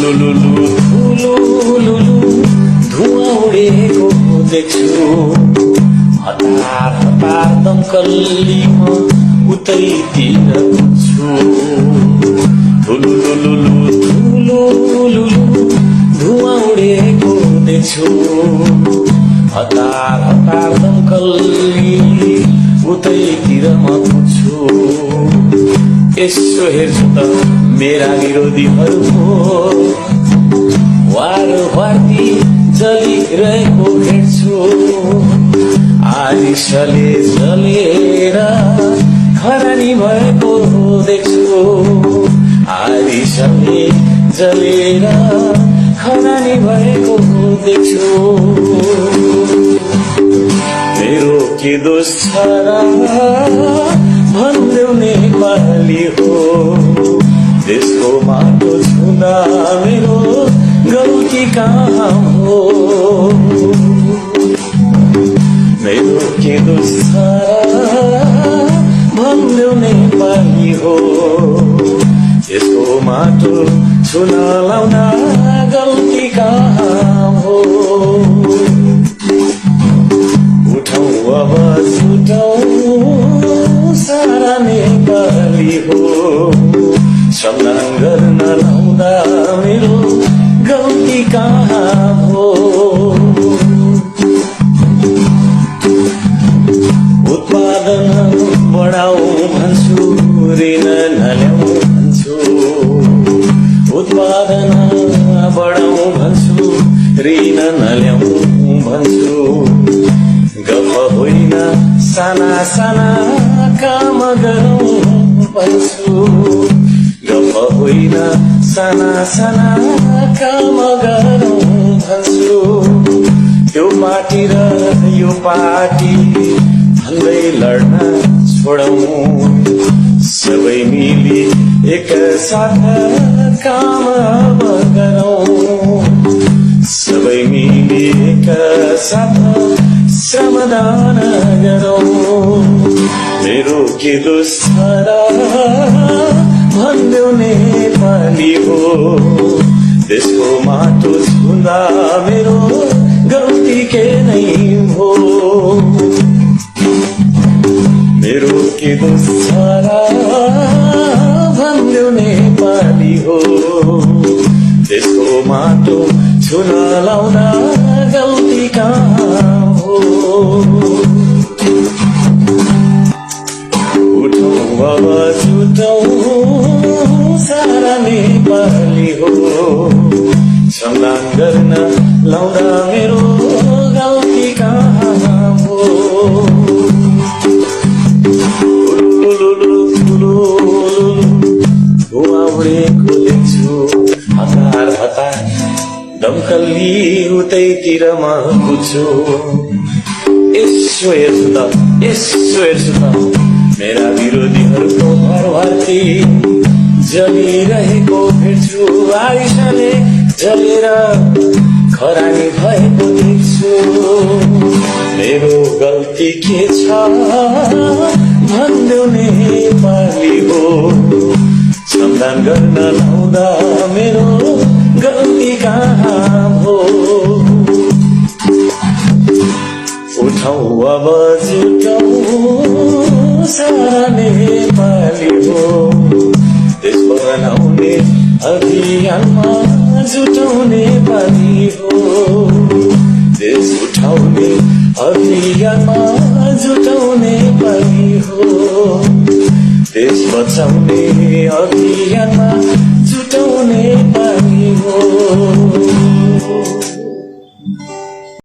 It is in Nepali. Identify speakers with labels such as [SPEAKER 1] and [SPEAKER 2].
[SPEAKER 1] ठुलो धुवा उडेको देख्छु हतार हतार दमकल्ली म उतैतिर छु ठुलो धुवा उडेको देख्छु हतार हतार दमकल्ली उतैतिर म पुग्छु यसो हेर्छु त मेरा विरोधीहरूको वारवार्ती जलिरहेको हेर्छु आरिसले जलेर खरानी भएको देख्छु आरिसले जलेर खरानी भएको देख्छु मेरो के दोष छ र भन्देऊ नेपाली हो देशको माटो छुँदा मेरो गल्ती कहाँ हो मेरो के दोष छ भन्देऊ नेपाली हो यसको माटो छुन लाउँदा गल्ती कहाँ हो उठौँ अब छुटौँ सारा नेपाली हो श्रमदान गर्न लाउँदा मेरो गल्ती कहाँ हो उत्पादन बढाऊ भन्छु ऋण नल्याऊ भन्छु उत्पादन बढाऊ भन्छु ऋण नल्याऊ भन्छु गफ होइन साना साना काम गरौँ भन्छु गफ होइन साना साना काम गरौँ भन्छु त्यो पार्टी र यो पार्टी भन्दै लड्न छोडौँ सबै मिली एक साथ काम गरौँ सबै मिली एक साथ श्रमदान गरौँ मेरो के दोष छ र भन्देऊ नेपाली हो देशको माटो छुँदा मेरो गल्ती के नै हो मेरो के दोष छ र भन्देऊ नेपाली हो देशको माटो छुन लाउँदा गल्ती कहाँ हो उठौँ अब छुटौँ सारा नेपाली हो श्रमदान गर्न लाउँदा मेरो गल्ती कहाँ हो धुवा उडेको देख्छु हतार हतार दमकल्ली उतैतिर म पुग्छु यसो हेर्छु त मेरा विरोधीहरूको घरवार्ती जलिरहेको भेट्छु आरिसले जलेर खरानी भएको देख्छु मेरो गल्ती के छ भन्देऊ नेपाली हो श्रमदान गर्न लाउँदा मेरो गल्ती कहाँ हो उठौँ अब जुटौँ सारा नेपाली हो देश बनाउने अभियानमा जुटौँ नेपाली हो देश उठाउने अभियानमा जुटौँ नेपाली हो देश बचाउने अभियानमा जुटौँ